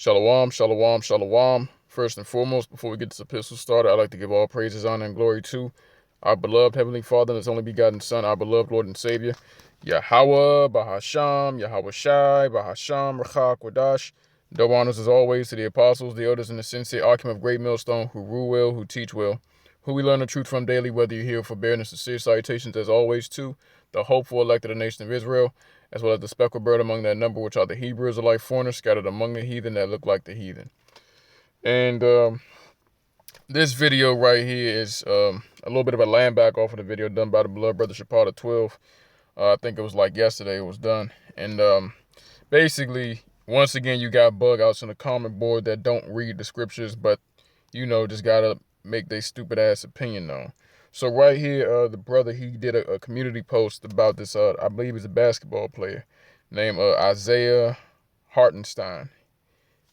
Shalom, shalom, shalom. First and foremost, before we get this epistle started, I'd like to give all praises, honor, and glory to our beloved Heavenly Father and His only begotten Son, our beloved Lord and Savior, Yahweh, Bahasham, Yahweh Shai, Bahasham, Rachak, Wadash. Double honors as always to the apostles, the elders, and the sincere occupant of Great Millstone, who rule well, who teach well, who we learn the truth from daily, whether you're here for forbearance, sincere salutations as always to the hopeful elect of the nation of Israel, as well as the speckled bird among that number, which are the Hebrews alike foreigners scattered among the heathen that look like the heathen. And this video right here is a little bit of a land back off of the video done by the beloved brother Shapata 12. I think it was like yesterday it was done. And basically, once again, you got bug outs on the comment board that don't read the scriptures, but, just got to make their stupid ass opinion known. So right here, the brother, he did a community post about this, I believe he's a basketball player named Isaiah Hartenstein.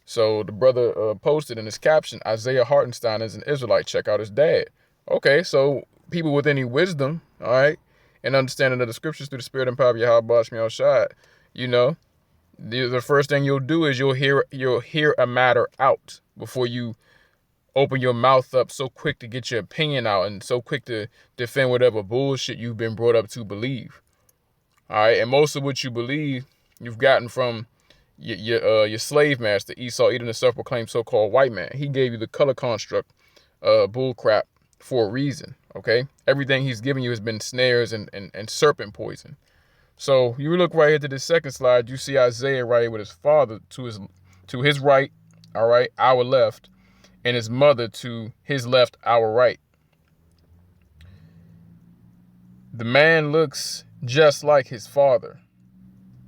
So the brother posted in his caption, Isaiah Hartenstein is an Israelite. Check out his dad. Okay, so people with any wisdom, all right, and understanding of the scriptures through the spirit and power of Yahweh Shai, the first thing you'll do is you'll hear a matter out before you open your mouth up so quick to get your opinion out and so quick to defend whatever bullshit you've been brought up to believe. All right, and most of what you believe you've gotten from your slave master Esau, Edom, the self-proclaimed so-called white man. He gave you the color construct bull crap for a reason. Okay, everything he's given you has been snares and serpent poison. So you look right here to the second slide, you see Isaiah right here with his father to his right, all right, our left, and his mother to his left, our right. The man looks just like his father.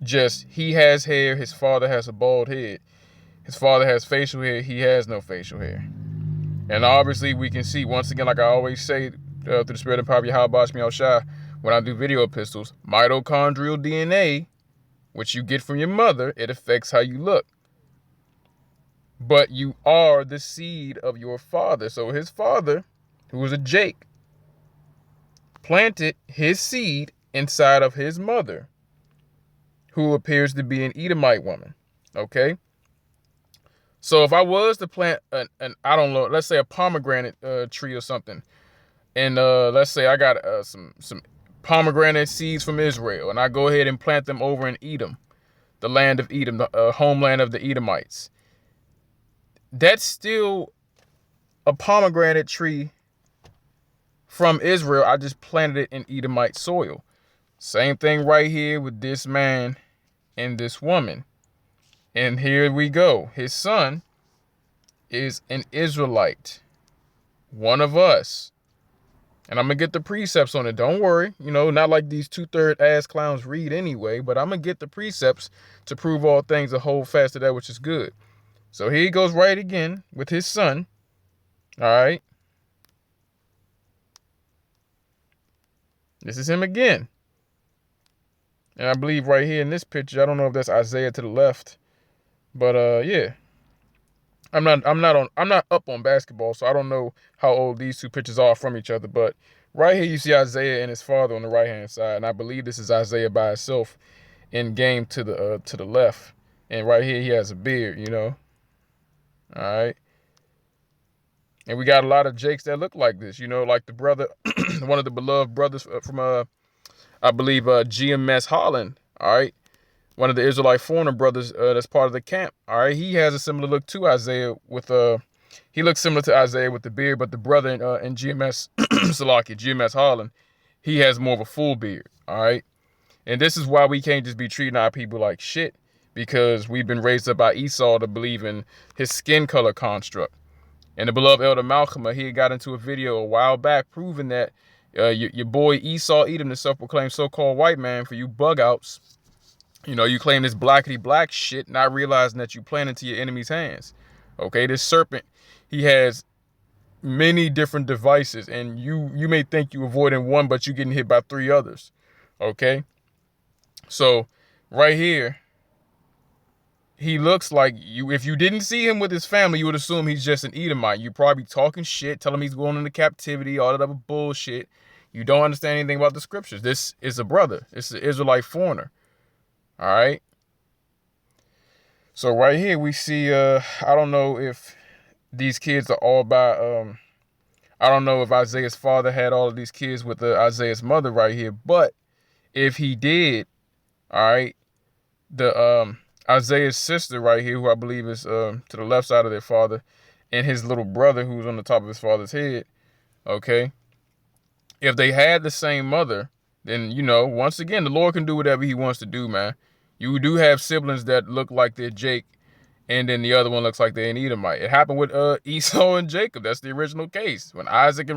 Just he has hair, his father has a bald head. His father has facial hair, he has no facial hair. And obviously we can see, once again, like I always say, through the spirit and power of Yahweh Shai, when I do video epistles, mitochondrial DNA, which you get from your mother, it affects how you look. But you are the seed of your father. So his father, who was a Jake, planted his seed inside of his mother, who appears to be an Edomite woman. Okay? So if I was to plant an I don't know, let's say a pomegranate tree or something, and let's say I got some pomegranate seeds from Israel, and I go ahead and plant them over in Edom, the land of Edom, the homeland of the Edomites, that's still a pomegranate tree from Israel. I just planted it in Edomite soil. Same thing right here with this man and this woman. And here we go. His son is an Israelite, one of us. And I'm going to get the precepts on it. Don't worry. Not like these 2/3 ass clowns read anyway, but I'm going to get the precepts to prove all things and hold fast to that which is good. So here he goes right again with his son. All right. This is him again. And I believe right here in this picture, I don't know if that's Isaiah to the left, but yeah. I'm not up on basketball, so I don't know how old these two pictures are from each other, but right here you see Isaiah and his father on the right-hand side, and I believe this is Isaiah by himself in game to the left. And right here he has a beard, All right. And we got a lot of Jakes that look like this, like the brother, one of the beloved brothers from, I believe, GMS Holland, all right? One of the Israelite foreigner brothers that's part of the camp, all right? He has a similar look to Isaiah with, he looks similar to Isaiah with the beard, but the brother in GMS, Salaki, GMS Holland, he has more of a full beard, all right? And this is why we can't just be treating our people like shit, because we've been raised up by Esau to believe in his skin color construct. And the beloved Elder Malcolm, he got into a video a while back proving that your boy Esau Edom, the self-proclaimed so-called white man, for you bug outs, you claim this blackity black shit, not realizing that you plan into your enemy's hands. Okay, this serpent, he has many different devices, and you may think you avoiding one, but you getting hit by 3 others. Okay, so right here, he looks like you. If you didn't see him with his family, you would assume he's just an Edomite. You probably talking shit, tell him he's going into captivity, all that other bullshit. You don't understand anything about the scriptures. This is a brother. This is an Israelite foreigner. All right. So right here we see, I don't know if these kids are all by, I don't know if Isaiah's father had all of these kids with Isaiah's mother right here, but if he did, all right, the Isaiah's sister right here, who I believe is to the left side of their father, and his little brother who's on the top of his father's head, okay, if they had the same mother, then, you know, once again, the Lord can do whatever he wants to do, man. You do have siblings that look like they're Jake, and then the other one looks like they're an Edomite. It happened with Esau and Jacob. That's the original case. When Isaac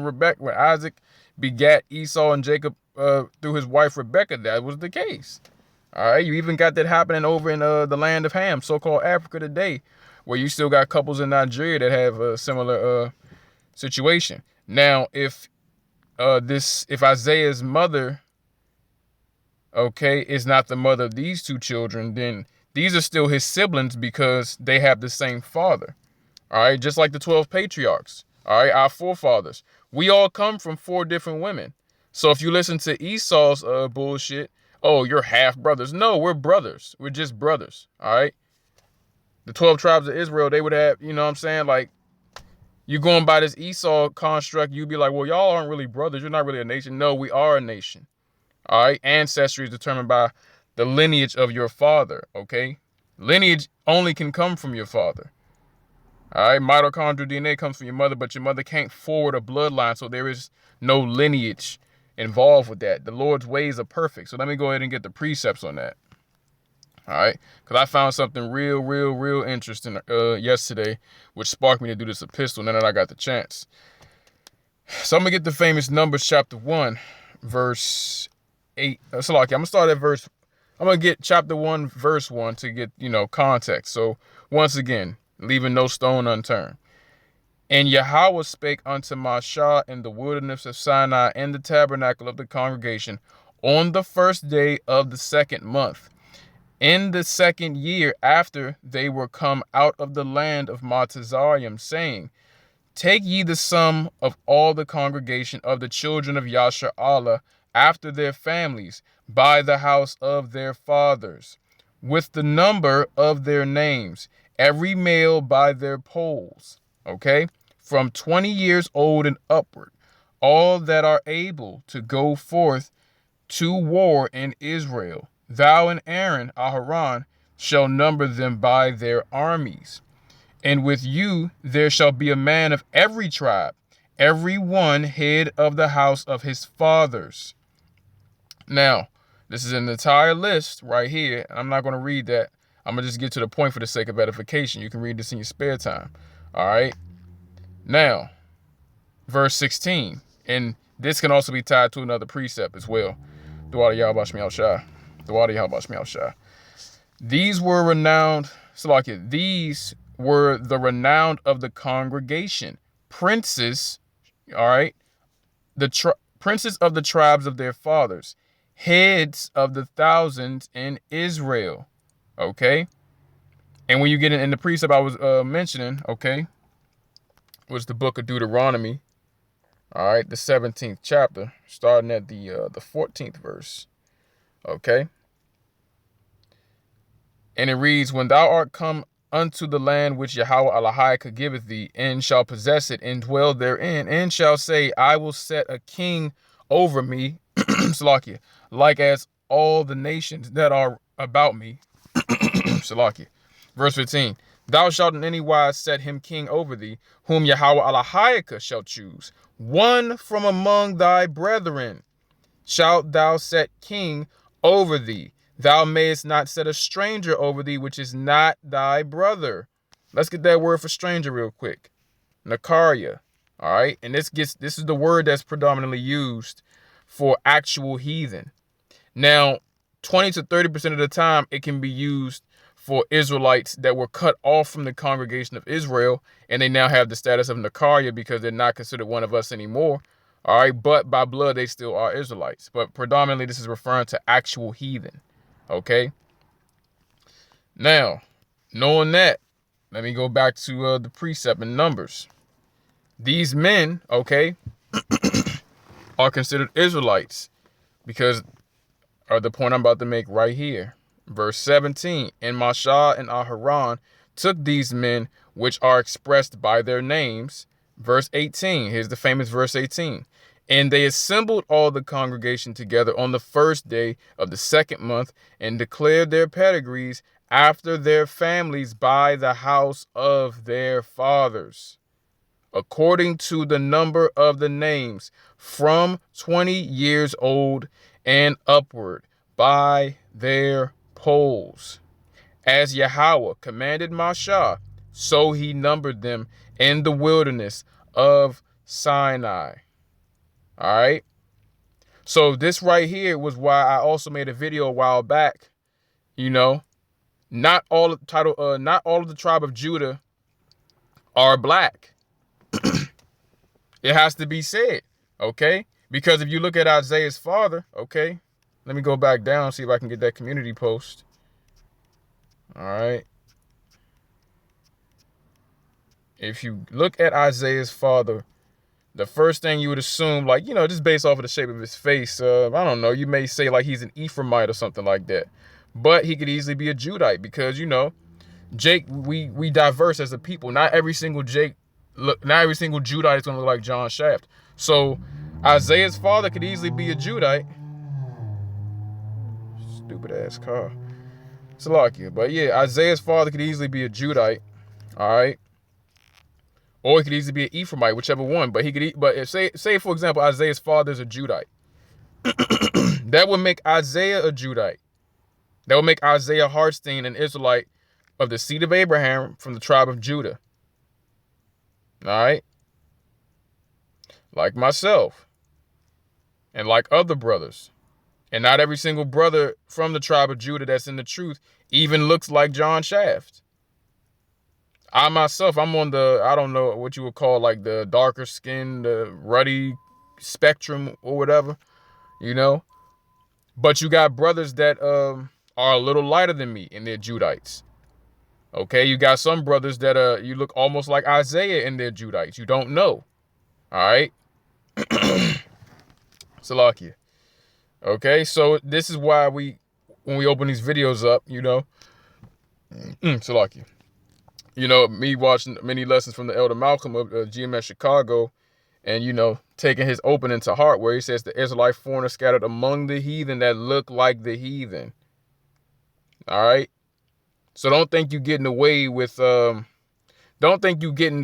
begat Esau and Jacob through his wife Rebekah, that was the case. All right, you even got that happening over in the land of Ham, so-called Africa today, where you still got couples in Nigeria that have a similar situation. Now, if Isaiah's mother, okay, is not the mother of these two children, then these are still his siblings because they have the same father. All right, just like the 12 patriarchs. All right, our forefathers. We all come from 4 different women. So if you listen to Esau's bullshit, oh, you're half brothers. No, we're brothers. We're just brothers. All right. The 12 tribes of Israel, they would have, you know what I'm saying? Like, you going by this Esau construct, you'd be like, well, y'all aren't really brothers. You're not really a nation. No, we are a nation. All right. Ancestry is determined by the lineage of your father. Okay. Lineage only can come from your father. All right. Mitochondrial DNA comes from your mother, but your mother can't forward a bloodline. So there is no lineage involved with that. The Lord's ways are perfect. So let me go ahead and get the precepts on that. All right, because I found something real interesting yesterday, which sparked me to do this epistle. Now that I got the chance, so I'm gonna get the famous Numbers chapter 1, verse 8. So like, I'm gonna start at verse. I'm gonna get chapter 1, verse 1 to get context. So once again, leaving no stone unturned. And Yahweh spake unto Mashah in the wilderness of Sinai in the tabernacle of the congregation on the first day of the 2nd month, in the 2nd year after they were come out of the land of Matazarium, saying, take ye the sum of all the congregation of the children of Yashar'Allah after their families, by the house of their fathers, with the number of their names, every male by their polls, okay, from 20 years old and upward, all that are able to go forth to war in Israel. Thou and Aaron, Aharon, shall number them by their armies. And with you there shall be a man of every tribe, every one head of the house of his fathers. Now, this is an entire list right here. I'm not going to read that. I'm going to just get to the point for the sake of edification. You can read this in your spare time. All right. Now, verse 16. And this can also be tied to another precept as well. These were renowned, these were the renowned of the congregation, princes, all right, princes of the tribes of their fathers, heads of the thousands in Israel, okay? And when you get in the precept I was mentioning, okay, was the book of Deuteronomy, all right, the 17th chapter, starting at the 14th verse. Okay. And it reads, when thou art come unto the land which Yahweh Elohim giveth thee, and shall possess it, and dwell therein, and shall say, I will set a king over me, Salakia, like as all the nations that are about me. Salakia. Verse 15. Thou shalt in any wise set him king over thee, whom Yahweh Elohim shall choose. One from among thy brethren shalt thou set king over thee. Thou mayest not set a stranger over thee, which is not thy brother. Let's get that word for stranger real quick. Nakaria. All right. And this is the word that's predominantly used for actual heathen. Now, 20 to 30% of the time, it can be used for Israelites that were cut off from the congregation of Israel, and they now have the status of Nakaria because they're not considered one of us anymore. All right, but by blood, they still are Israelites. But predominantly, this is referring to actual heathen. Okay. Now, knowing that, let me go back to the precept in Numbers. These men, okay, are considered Israelites because of the point I'm about to make right here. Verse 17, and Mashah and Aharon took these men which are expressed by their names. Verse 18, here's the famous verse 18. And they assembled all the congregation together on the first day of the second month and declared their pedigrees after their families by the house of their fathers, according to the number of the names, from 20 years old and upward, by their polls. As Yahweh commanded Mashah, so he numbered them in the wilderness of Sinai. All right. So this right here was why I also made a video a while back. You know, not all of the tribe of Judah are black. It has to be said, okay? Because if you look at Isaiah's father, okay, let me go back down, see if I can get that community post. All right. If you look at Isaiah's father, the first thing you would assume, like, just based off of the shape of his face, I don't know, you may say like he's an Ephraimite or something like that. But he could easily be a Judite because, Jake, we diverse as a people. Not every single Judite is going to look like John Shaft. So Isaiah's father could easily be a Judite. Stupid ass car. Salakia. But yeah, Isaiah's father could easily be a Judite. All right. Or he could easily be an Ephraimite, whichever one. But if say for example, Isaiah's father is a Judite. That would make Isaiah a Judite. That would make Isaiah Hartstein an Israelite of the seed of Abraham from the tribe of Judah. All right. Like myself. And like other brothers. And not every single brother from the tribe of Judah that's in the truth even looks like John Shaft. I myself, I'm on the, I don't know what you would call like the darker skin, the ruddy spectrum or whatever, But you got brothers that are a little lighter than me and they're Judites. Okay, you got some brothers that you look almost like Isaiah and they're Judites. You don't know. All right. Salakia. Okay, so this is why when we open these videos up, Salakia. Me watching many lessons from the Elder Malcolm of GMS Chicago and, taking his opening to heart where he says the Israelite foreigner scattered among the heathen that look like the heathen. All right. So don't think you getting away with, don't think you getting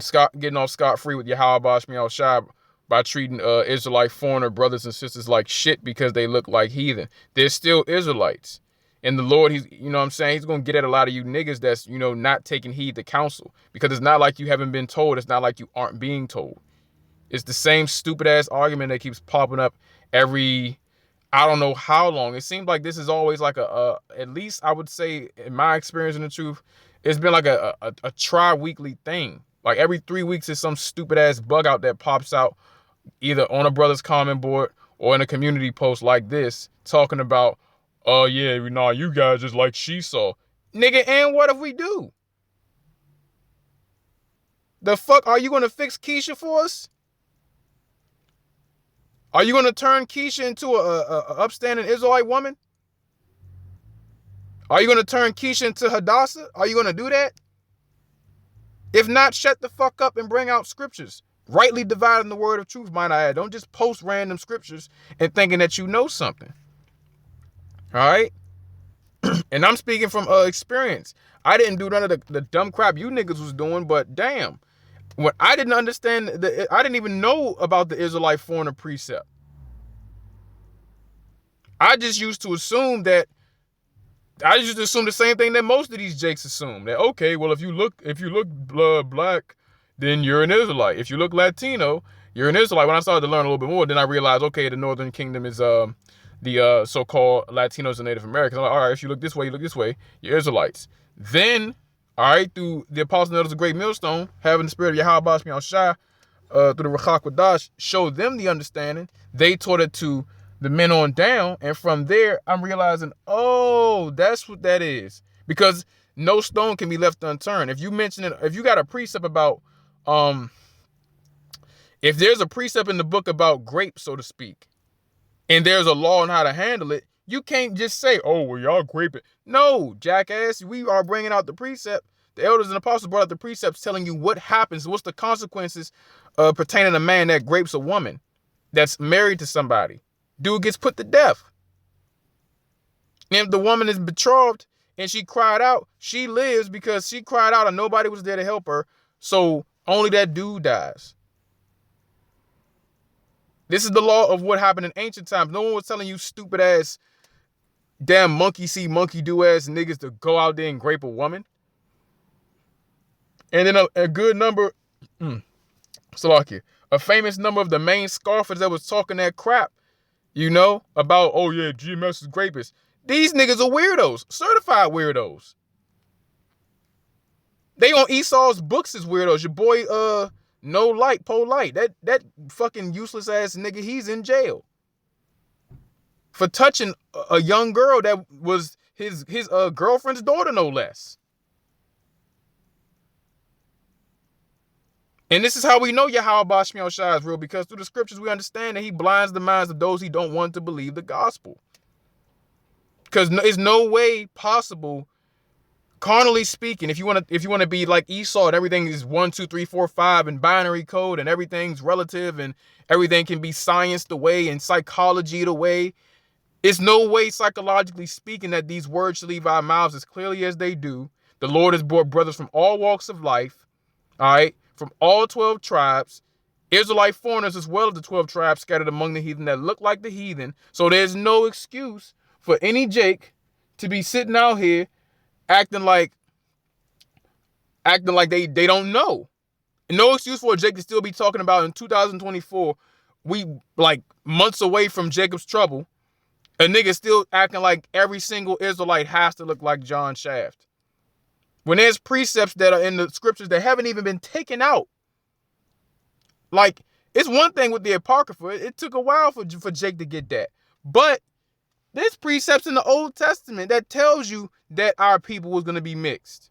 off scot-free with Yahweh Bashmi al-Shab by treating Israelite foreigner brothers and sisters like shit because they look like heathen. They're still Israelites. And the Lord, he's going to get at a lot of you niggas that's, not taking heed to counsel. Because it's not like you haven't been told. It's not like you aren't being told. It's the same stupid ass argument that keeps popping up every, I don't know how long. It seems like this is always like at least I would say in my experience in the truth, it's been like a tri-weekly thing. Like every 3 weeks is some stupid ass bug out that pops out either on a brother's comment board or in a community post like this talking about, oh yeah, you guys just like Esau. Nigga, and what if we do? The fuck, are you going to fix Keisha for us? Are you going to turn Keisha into a upstanding Israelite woman? Are you going to turn Keisha into Hadassah? Are you going to do that? If not, shut the fuck up and bring out scriptures. Rightly dividing the word of truth, might I add. Don't just post random scriptures and thinking that you know something. All right? And I'm speaking from experience. I didn't do none of the dumb crap you niggas was doing, but damn. When I didn't understand, I didn't even know about the Israelite foreigner precept. I just used to assume the same thing that most of these jakes assume. That, okay, well, if you look black, then you're an Israelite. If you look Latino, you're an Israelite. When I started to learn a little bit more, then I realized, okay, the Northern Kingdom is the so-called Latinos and Native Americans. I'm like, all right, if you look this way, you're Israelites. Then, all right, through the Apostle Elders of Great Millstone, having the spirit of Yahweh Bashmi al-Shah, through the Rachak Wadash, showed them the understanding. They taught it to the men on down, and from there, I'm realizing, oh, that's what that is. Because no stone can be left unturned. If you mention it, if you got a precept about, if there's a precept in the book about grapes, so to speak, and there's a law on how to handle it, You can't just say, oh, well, y'all graping. No, jackass, we are bringing out the precept. The elders and apostles brought out the precepts telling you what happens, what's the consequences pertaining to a man that grapes a woman that's married to somebody. Dude gets put to death. And if the woman is betrothed and she cried out, she lives because she cried out and nobody was there to help her. So only that dude dies. This is the law of what happened in ancient times. No one was telling you stupid ass, damn monkey see, monkey do ass niggas to go out there and grape a woman. And then a good number, Salakia, a famous number of the main scoffers that was talking that crap, you know, about, oh yeah, GMS is grapists. These niggas are weirdos, certified weirdos. They on Esau's books as weirdos. Your boy, No Light, Polite, that fucking useless ass nigga, he's in jail for touching a young girl that was his girlfriend's daughter, no less. And this is how we know Yahweh Bashmiel Shai is real, because through the scriptures we understand that he blinds the minds of those he don't want to believe the gospel. Because it's no way possible, carnally speaking, if you want to be like Esau and everything is 1, 2, 3, 4, 5 and binary code and everything's relative and everything can be scienced away and psychology away, it's no way psychologically speaking that these words should leave our mouths as clearly as they do. The Lord has brought brothers from all walks of life, all right, from all 12 tribes, Israelite foreigners as well as the 12 tribes scattered among the heathen that look like the heathen. So there's no excuse for any Jake to be sitting out here acting like they don't know. No excuse for a Jake to still be talking about in 2024, we like months away from Jacob's trouble, a nigga still acting like every single Israelite has to look like John Shaft. When there's precepts that are in the scriptures that haven't even been taken out. Like, it's one thing with the Apocrypha. It took a while for Jake to get that. But there's precepts in the Old Testament that tells you that our people was going to be mixed.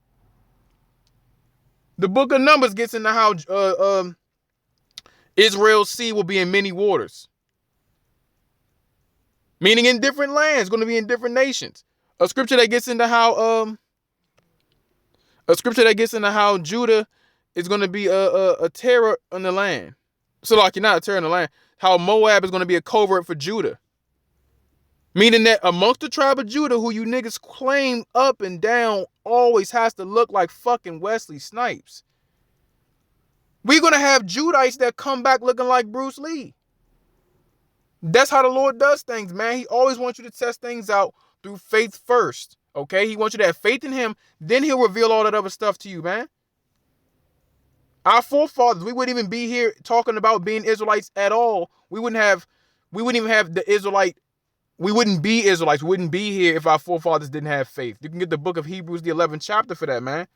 The book of Numbers gets into how Israel's seed will be in many waters. Meaning in different lands, going to be in different nations. A scripture that gets into how Judah is going to be a terror on the land. So like you're not a terror in the land. How Moab is going to be a covert for Judah. Meaning that amongst the tribe of Judah, who you niggas claim up and down always has to look like fucking Wesley Snipes. We're going to have Judites that come back looking like Bruce Lee. That's how the Lord does things, man. He always wants you to test things out through faith first. Okay? He wants you to have faith in him. Then he'll reveal all that other stuff to you, man. Our forefathers, we wouldn't even be here talking about being Israelites at all. We wouldn't even have the Israelite. We wouldn't be Israelites. We wouldn't be here if our forefathers didn't have faith. You can get the book of Hebrews, the 11th chapter for that, man.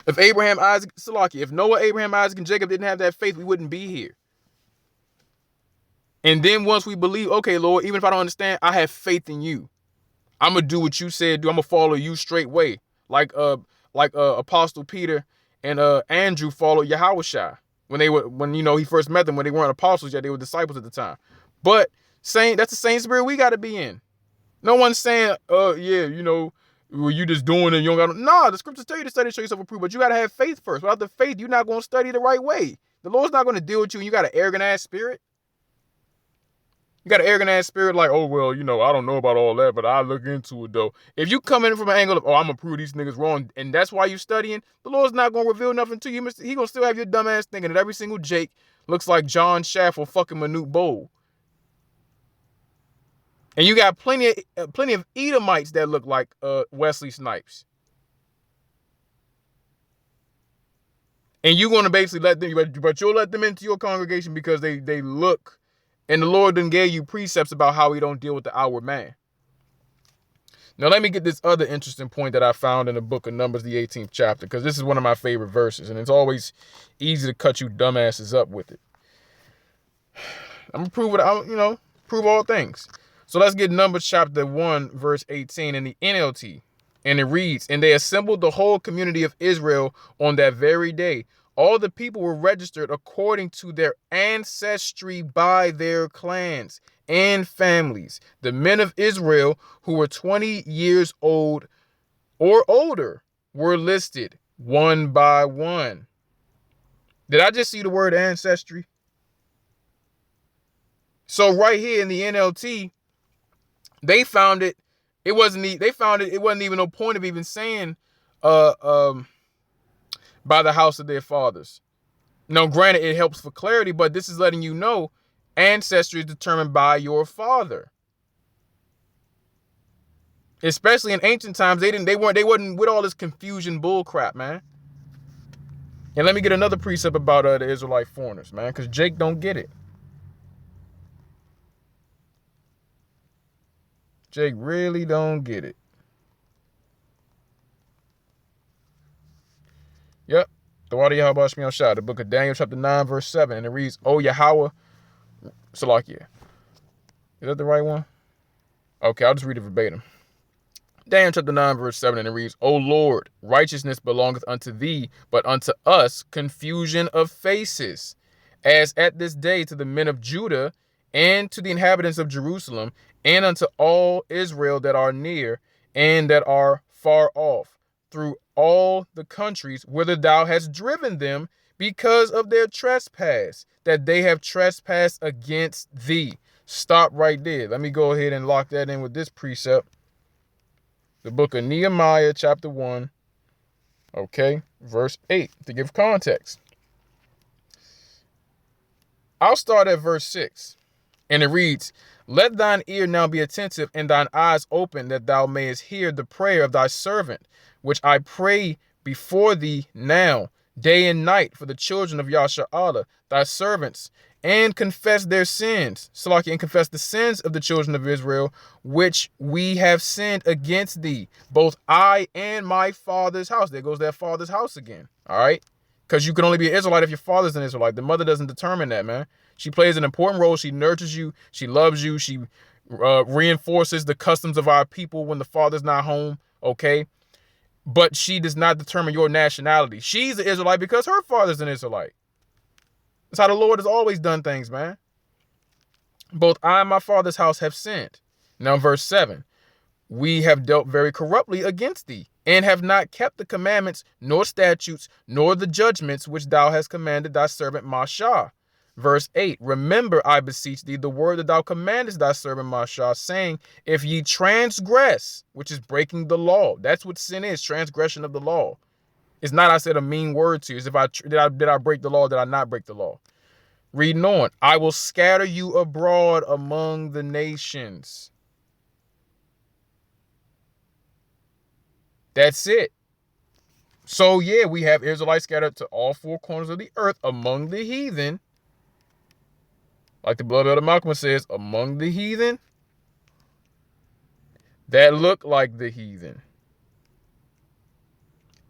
If Abraham, Isaac, Salaki, if Noah, Abraham, Isaac, and Jacob didn't have that faith, we wouldn't be here. And then once we believe, okay, Lord, even if I don't understand, I have faith in you. I'm going to do what you said do. I'm going to follow you straight way. Like Apostle Peter and Andrew followed Yahushua when he first met them, when they weren't apostles yet, they were disciples at the time. But that's the same spirit we got to be in. No one's saying, well, you just doing it, you don't got to. Nah, the scriptures tell you to study to show yourself approved, but you got to have faith first. Without the faith, you're not going to study the right way. The Lord's not going to deal with you and you got an arrogant ass spirit. You got an arrogant ass spirit like, oh, well, I don't know about all that, but I look into it, though. If you come in from an angle of, I'm going to prove these niggas wrong, and that's why you studying, the Lord's not going to reveal nothing to you. He going to still have your dumb ass thinking that every single Jake looks like John Shaft or fucking Manute Bowl. And you got plenty of Edomites that look like Wesley Snipes. And you're going to basically let them, but you'll let them into your congregation because they look. And the Lord done gave you precepts about how he don't deal with the outward man. Now, let me get this other interesting point that I found in the book of Numbers, the 18th chapter, because this is one of my favorite verses, and it's always easy to cut you dumbasses up with it. I'm going to prove it, prove all things. So let's get Numbers chapter 1, verse 18 in the NLT. And it reads, and they assembled the whole community of Israel on that very day. All the people were registered according to their ancestry by their clans and families. The men of Israel who were 20 years old or older were listed one by one. Did I just see the word ancestry? So right here in the NLT, they found it. It wasn't. They found it. It wasn't even no point of even saying, uh, um, by the house of their fathers. Now, granted, it helps for clarity, but this is letting you know ancestry is determined by your father. Especially in ancient times, they wasn't with all this confusion bull crap, man. And let me get another precept about the Israelite foreigners, man, because Jake don't get it. Jake really don't get it. Yep. The water Yahweh Shmi Shah, the book of Daniel, chapter 9, verse 7. And it reads, O Yahweh, Salakia. Is that the right one? Okay, I'll just read it verbatim. Daniel chapter 9, verse 7, and it reads, O Lord, righteousness belongeth unto thee, but unto us confusion of faces, as at this day to the men of Judah, and to the inhabitants of Jerusalem, and unto all Israel that are near, and that are far off, through all the countries whither thou hast driven them, because of their trespass, that they have trespassed against thee. Stop right there. Let me go ahead and lock that in with this precept. The book of Nehemiah, chapter 1, okay, verse 8, to give context. I'll start at verse 6, and it reads, Let thine ear now be attentive, and thine eyes open, that thou mayest hear the prayer of thy servant, which I pray before thee now, day and night, for the children of Yasha'Allah, thy servants, and confess their sins, Salaki, and confess the sins of the children of Israel, which we have sinned against thee, both I and my father's house. There goes that father's house again, all right? Because you can only be an Israelite if your father's an Israelite. The mother doesn't determine that, man. She plays an important role. She nurtures you. She loves you. She reinforces the customs of our people when the father's not home, okay? But she does not determine your nationality. She's an Israelite because her father's an Israelite. That's how the Lord has always done things, man. Both I and my father's house have sinned. Now, verse 7, we have dealt very corruptly against thee, and have not kept the commandments, nor statutes, nor the judgments which thou hast commanded thy servant Mashah. Verse 8, remember, I beseech thee, the word that thou commandest thy servant Mashah, saying, if ye transgress, which is breaking the law. That's what sin is, transgression of the law. It's not I said a mean word to you. It's if did I break the law, did I not break the law? Reading on, I will scatter you abroad among the nations. That's it. So yeah, we have Israelites scattered to all four corners of the earth among the heathen. Like the blood elder Malcolm says, among the heathen that look like the heathen.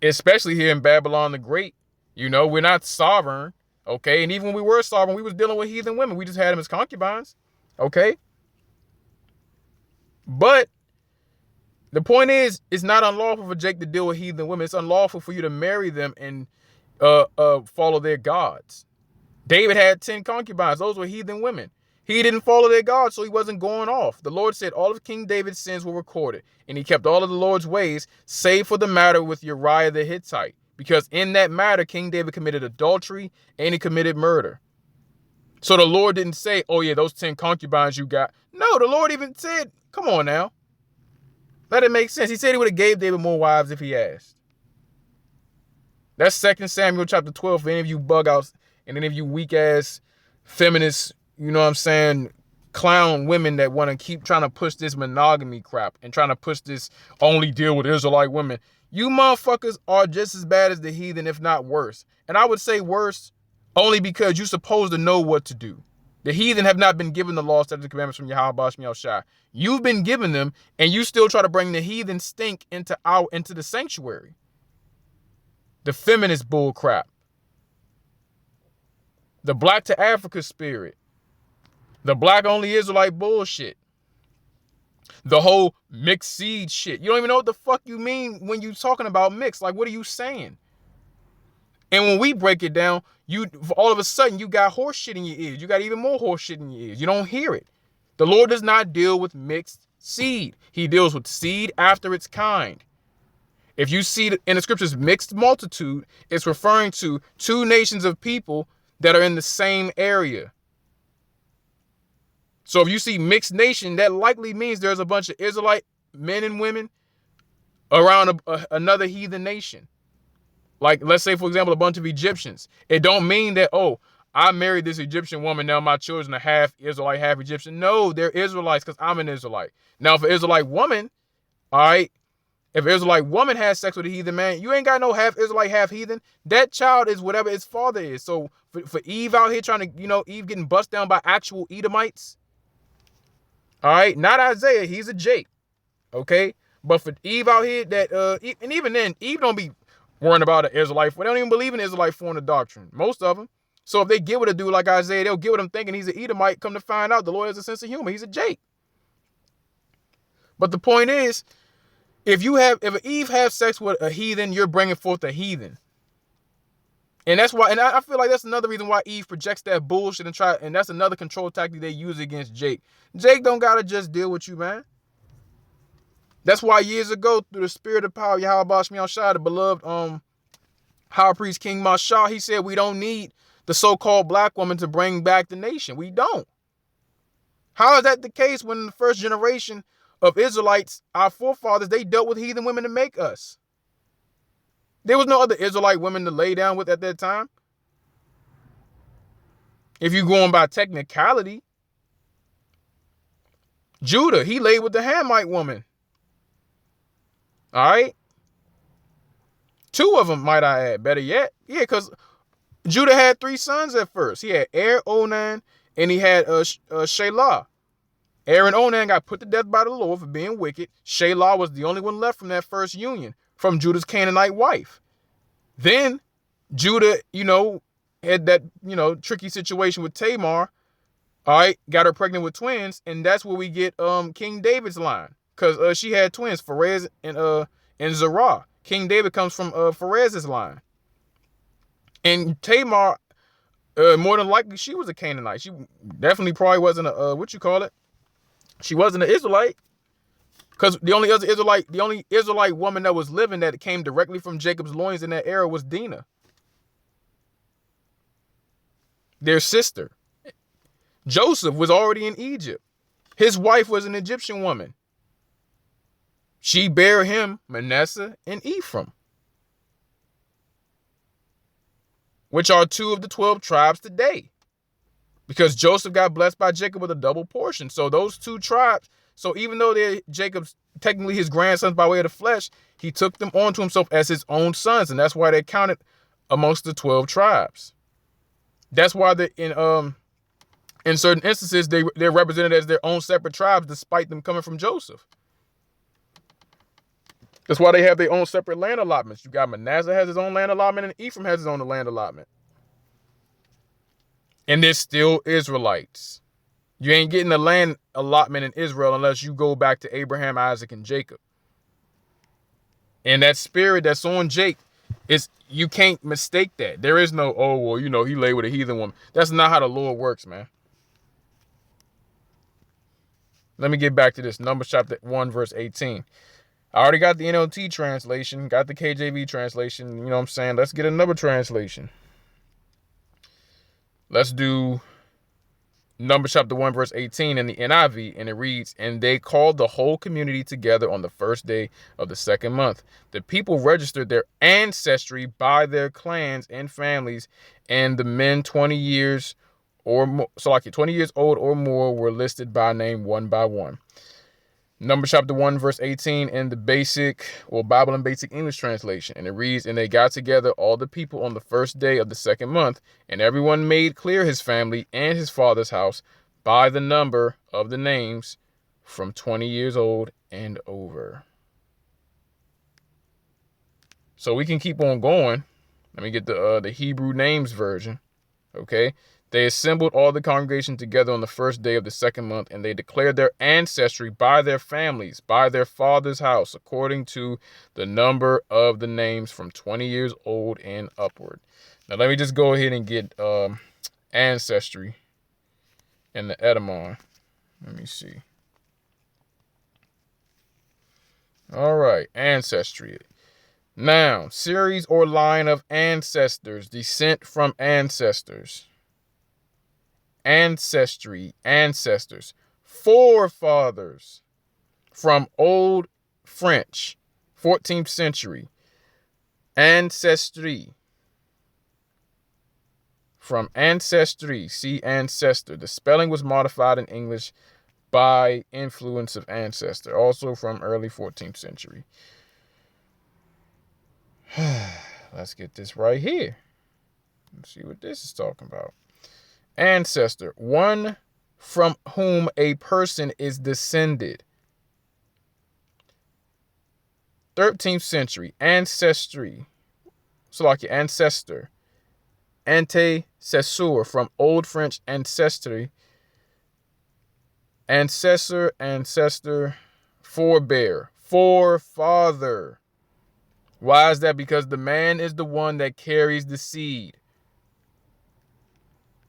Especially here in Babylon the Great. You know, we're not sovereign, okay? And even when we were sovereign, we was dealing with heathen women. We just had them as concubines, okay? But the point is, it's not unlawful for Jake to deal with heathen women. It's unlawful for you to marry them and follow their gods. David had 10 concubines. Those were heathen women. He didn't follow their gods, so he wasn't going off. The Lord said all of King David's sins were recorded, and he kept all of the Lord's ways, save for the matter with Uriah the Hittite. Because in that matter, King David committed adultery and he committed murder. So the Lord didn't say, oh yeah, those 10 concubines you got. No, the Lord even said, come on now. Let it make sense. He said he would have gave David more wives if he asked. That's 2 Samuel chapter 12 for any of you bug outs and any of you weak ass feminists, you know what I'm saying, clown women that want to keep trying to push this monogamy crap and trying to push this only deal with Israelite women. You motherfuckers are just as bad as the heathen, if not worse. And I would say worse only because you're supposed to know what to do. The heathen have not been given the law, statutes, and commandments from Yahweh Bashmi Shai. You've been given them, and you still try to bring the heathen stink into the sanctuary. The feminist bull crap. The black to Africa spirit. The black only Israelite bullshit. The whole mixed seed shit. You don't even know what the fuck you mean when you talking about mixed. Like, what are you saying? And when we break it down, all of a sudden you got horse shit in your ears. You got even more horse shit in your ears. You don't hear it. The Lord does not deal with mixed seed. He deals with seed after its kind. If you see in the scriptures mixed multitude, it's referring to two nations of people that are in the same area. So if you see mixed nation, that likely means there's a bunch of Israelite men and women around another heathen nation. Like, let's say, for example, a bunch of Egyptians. It don't mean that, oh, I married this Egyptian woman, now my children are half Israelite, half Egyptian. No, they're Israelites because I'm an Israelite. Now, if an Israelite woman, all right, if an Israelite woman has sex with a heathen man, you ain't got no half Israelite, half heathen. That child is whatever its father is. So for Eve out here trying to, Eve getting bust down by actual Edomites, all right, not Isaiah, he's a Jake, okay? But for Eve out here, and even then, Eve don't be worrying about an Israelite. They don't even believe in Israelite form of doctrine, most of them. So if they get with a dude like Isaiah, they'll get with him thinking he's an Edomite. Come to find out, the Lord has a sense of humor. He's a Jake. But the point is, if Eve has sex with a heathen, you're bringing forth a heathen. And that's why, and I feel like that's another reason why Eve projects that bullshit and that's another control tactic they use against Jake. Jake don't gotta just deal with you, man. That's why years ago, through the spirit of power, Yahweh Bashmi Shah, the beloved high priest King Mashah, he said we don't need the so-called black woman to bring back the nation. We don't. How is that the case when the first generation of Israelites, our forefathers, they dealt with heathen women to make us? There was no other Israelite women to lay down with at that time. If you're going by technicality, Judah, he laid with the Hamite woman. All right? Two of them, might I add. Better yet. Yeah, because Judah had 3 sons at first. He had Onan, and he had Shelah. And Onan got put to death by the Lord for being wicked. Shelah was the only one left from that first union, from Judah's Canaanite wife. Then Judah, had that, tricky situation with Tamar. All right, got her pregnant with twins, and that's where we get King David's line. Because she had twins, Pharez and Zerah. King David comes from Pharez's line. And Tamar, more than likely, she was a Canaanite. She definitely probably wasn't she wasn't an Israelite. Because the only Israelite woman that was living that came directly from Jacob's loins in that era was Dinah, their sister. Joseph was already in Egypt. His wife was an Egyptian woman. She bare him Manasseh and Ephraim, which are 2 of the 12 tribes today. Because Joseph got blessed by Jacob with a double portion. So those 2 tribes, so even though they're Jacob's, technically his grandsons by way of the flesh, he took them onto himself as his own sons. And that's why they're counted amongst the 12 tribes. That's why in certain instances, they're represented as their own separate tribes, despite them coming from Joseph. That's why they have their own separate land allotments. You got Manasseh has his own land allotment, and Ephraim has his own land allotment. And they're still Israelites. You ain't getting a land allotment in Israel unless you go back to Abraham, Isaac, and Jacob. And that spirit that's on Jake, you can't mistake that. There is no, he lay with a heathen woman. That's not how the Lord works, man. Let me get back to this. Numbers chapter 1, verse 18. I already got the NLT translation, got the KJV translation. You know what I'm saying? Let's get another translation. Let's do Numbers chapter 1, verse 18 in the NIV, and it reads, "And they called the whole community together on the first day of the second month. The people registered their ancestry by their clans and families, and the men 20 years or more, 20 years old or more were listed by name one by one." Numbers chapter 1, verse 18 in the basic, or Bible and Basic English translation. And it reads, "And they got together all the people on the first day of the second month, and everyone made clear his family and his father's house by the number of the names from 20 years old and over." So we can keep on going. Let me get the Hebrew names version. Okay. "They assembled all the congregation together on the first day of the second month, and they declared their ancestry by their families, by their father's house, according to the number of the names from 20 years old and upward." Now, let me just go ahead and get ancestry in the Edamon. Let me see. All right, ancestry. Noun, series or line of ancestors, descent from ancestors. Ancestry, ancestors. Forefathers, from Old French, 14th century. Ancestry, from ancestry, see ancestor. The spelling was modified in English by influence of ancestor, also from early 14th century. Let's get this right here. Let's see what this is talking about. Ancestor, one from whom a person is descended. 13th century, ancestry. So like your ancestor. Antecessor, from Old French ancestry. Ancestor, forebear, forefather. Why is that? Because the man is the one that carries the seed.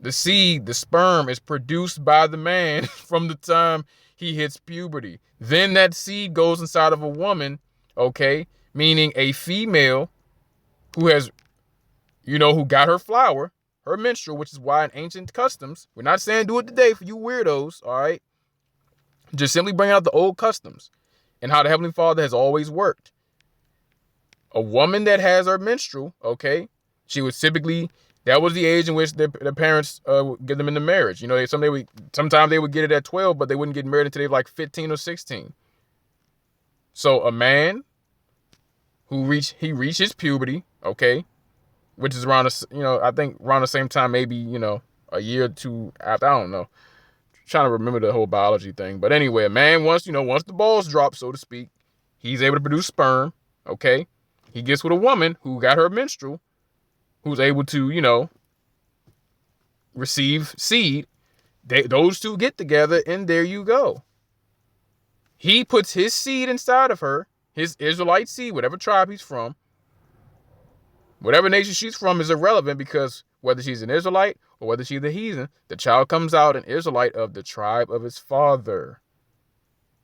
The seed, the sperm, is produced by the man from the time he hits puberty. Then that seed goes inside of a woman, okay, meaning a female who has, who got her flower, her menstrual, which is why in ancient customs, we're not saying do it today for you weirdos, all right? Just simply bring out the old customs and how the Heavenly Father has always worked. A woman that has her menstrual, okay, she was typically, that was the age in which their parents get them into marriage. Sometimes they would get it at 12, but they wouldn't get married until they were like 15 or 16. So a man who reaches puberty, okay, which is around, I think around the same time, maybe, a year or two after, I don't know. Trying to remember the whole biology thing. But anyway, a man, once the balls drop, so to speak, he's able to produce sperm, okay? He gets with a woman who got her menstrual, who's able to, receive seed. Those two get together, and there you go. He puts his seed inside of her, his Israelite seed, whatever tribe he's from. Whatever nation she's from is irrelevant, because whether she's an Israelite or whether she's a heathen, the child comes out an Israelite of the tribe of his father.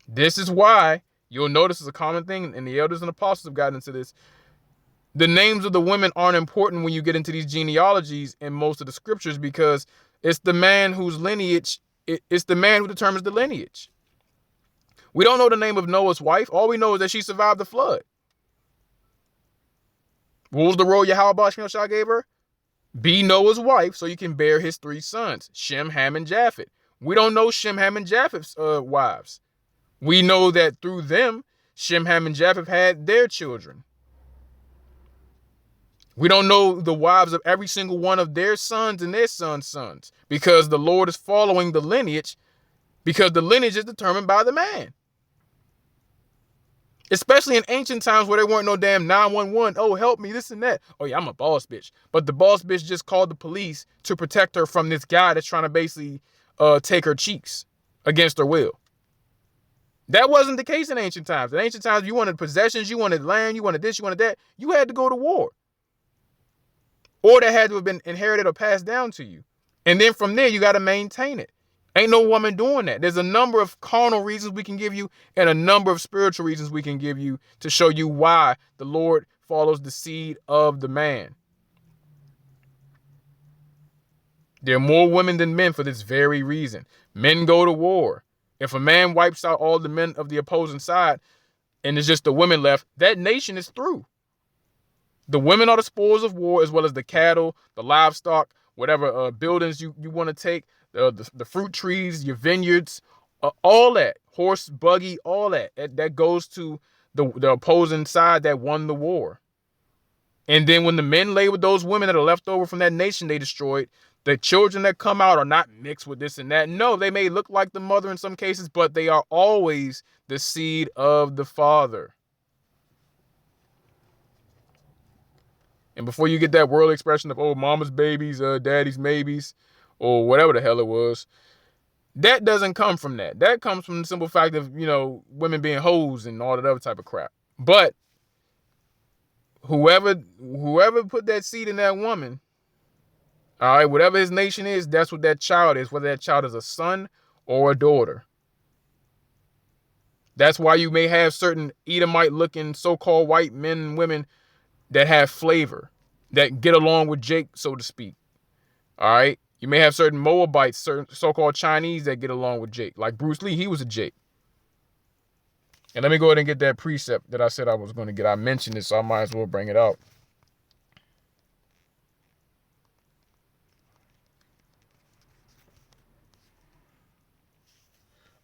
This is why you'll notice it's a common thing, and the elders and apostles have gotten into this. The names of the women aren't important when you get into these genealogies in most of the scriptures, because it's the man whose lineage, it's the man who determines the lineage. We don't know the name of Noah's wife. All we know is that she survived the flood. What was the role Yahweh Shah gave her? Be Noah's wife so you can bear his 3 sons, Shem, Ham, and Japheth. We don't know Shem, Ham, and Japheth's wives. We know that through them, Shem, Ham, and Japheth had their children. We don't know the wives of every single one of their sons and their sons' sons, because the Lord is following the lineage, because the lineage is determined by the man. Especially in ancient times where there weren't no damn 911. Oh, help me, this and that. Oh, yeah, I'm a boss bitch. But the boss bitch just called the police to protect her from this guy that's trying to basically take her cheeks against her will. That wasn't the case in ancient times. In ancient times, you wanted possessions, you wanted land, you wanted this, you wanted that. You had to go to war. Or that had to have been inherited or passed down to you. And then from there, you got to maintain it. Ain't no woman doing that. There's a number of carnal reasons we can give you and a number of spiritual reasons we can give you to show you why the Lord follows the seed of the man. There are more women than men for this very reason. Men go to war. If a man wipes out all the men of the opposing side and there's just the women left, that nation is through. The women are the spoils of war, as well as the cattle, the livestock, whatever buildings you want to take, the fruit trees, your vineyards, all that, horse, buggy, all that goes to the opposing side that won the war. And then when the men lay with those women that are left over from that nation they destroyed, the children that come out are not mixed with this and that. No, they may look like the mother in some cases, but they are always the seed of the father. And before you get that world expression of, oh, mama's babies, daddy's maybes, or whatever the hell it was, that doesn't come from that. That comes from the simple fact of, women being hoes and all that other type of crap. But whoever put that seed in that woman, all right, whatever his nation is, that's what that child is, whether that child is a son or a daughter. That's why you may have certain Edomite-looking so-called white men and women that have flavor, that get along with Jake, so to speak. All right? You may have certain Moabites, certain so-called Chinese that get along with Jake. Like Bruce Lee, he was a Jake. And let me go ahead and get that precept that I said I was going to get. I mentioned it, so I might as well bring it out.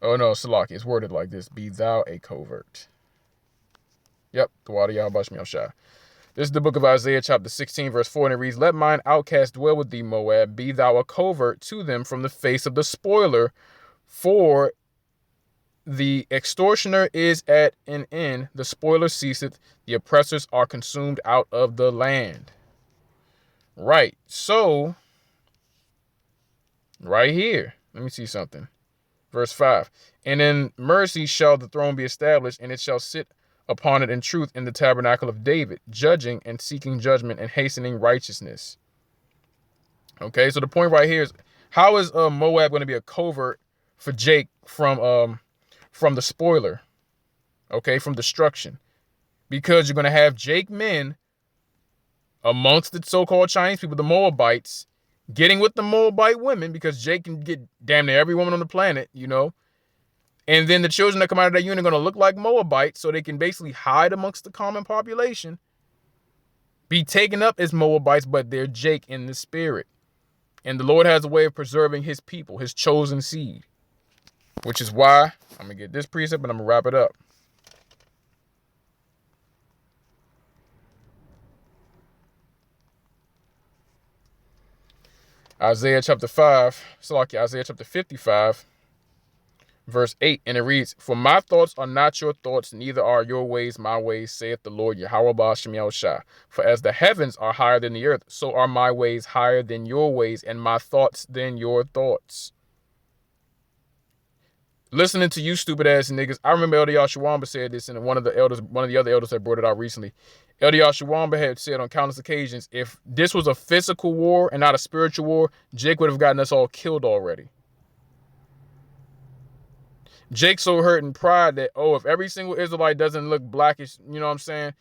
Oh no, Salaki, it's worded like this. Be thou a covert. Yep, the water Yahweh Shmi Shah. This is the book of Isaiah, chapter 16, verse 4, and it reads, Let mine outcast dwell with thee, Moab. Be thou a covert to them from the face of the spoiler, for the extortioner is at an end, the spoiler ceaseth, the oppressors are consumed out of the land. Right, so, right here, let me see something. Verse 5, And in mercy shall the throne be established, and it shall sit upon it in truth in the tabernacle of David, judging and seeking judgment and hastening righteousness. Okay, so the point right here is, how is Moab going to be a covert for Jake from the spoiler? Okay, from destruction. Because you're going to have Jake men amongst the so-called Chinese people, the Moabites, getting with the Moabite women, because Jake can get damn near every woman on the planet, you know. And then the children that come out of that union are going to look like Moabites, so they can basically hide amongst the common population, be taken up as Moabites, but they're Jake in the spirit. And the Lord has a way of preserving his people, his chosen seed, which is why I'm going to get this precept and I'm going to wrap it up. Isaiah chapter 55, verse 8, and it reads, For my thoughts are not your thoughts, neither are your ways my ways, saith the Lord Yahweh Ba'ashem Yahushua. For as the heavens are higher than the earth, so are my ways higher than your ways, and my thoughts than your thoughts. Listening to you stupid ass niggas, I remember Elder Yahshawamba said this, and one of the other elders that brought it out recently. Elder Yahshawamba had said on countless occasions, if this was a physical war and not a spiritual war, Jake would have gotten us all killed already. Jake's so hurt in pride that, if every single Israelite doesn't look blackish, you know what I'm saying?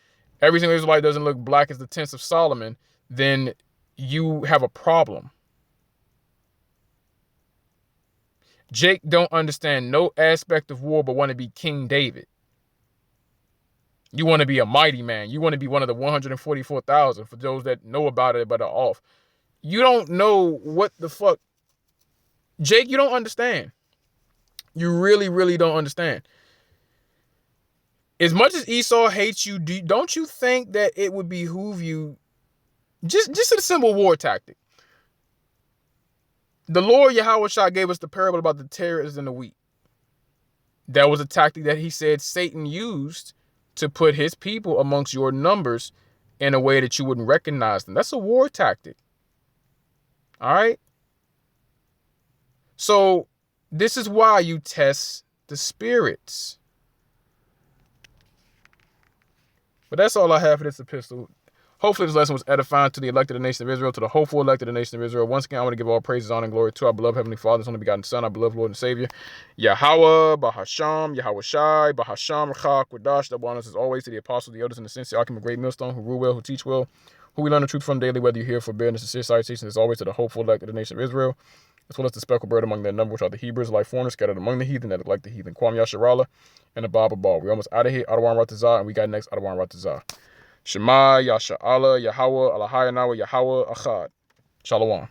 Every single Israelite doesn't look black as the tents of Solomon, then you have a problem. Jake don't understand no aspect of war but want to be King David. You want to be a mighty man. You want to be one of the 144,000 for those that know about it but are off. You don't know what the fuck. Jake, you don't understand. You really, really don't understand. As much as Esau hates you, don't you think that it would behoove you, just a simple war tactic? The Lord Yahweh Shah gave us the parable about the tares and the wheat. That was a tactic that he said Satan used to put his people amongst your numbers in a way that you wouldn't recognize them. That's a war tactic. All right? So this is why you test the spirits. But that's all I have for this epistle. Hopefully this lesson was edifying to the elected of the nation of Israel, to the hopeful elected of the nation of Israel. Once again, I want to give all praises, honor, and glory to our beloved Heavenly Father, His only begotten Son, our beloved Lord and Savior, Yahweh, Bahasham, Yahweh Shai, Bahasham, Rachah, Quadash, that honors as always to the apostles, the elders, and the sincere Akim, a great millstone, who rule well, who teach well, who we learn the truth from daily, whether you hear forbearance, sincere salutations, as always to the hopeful elected of the nation of Israel, as well as the speckled bird among their number, which are the Hebrews, like foreigners scattered among the heathen, that are like the heathen. Kwam Yasharala and the Baba Ball. We're almost out of here. Adawan Ratazah, and we got next Adawan Ratazah. Shema, Yasha Allah, Yahweh, Alahayanawa, Yahweh, Achad. Shalom.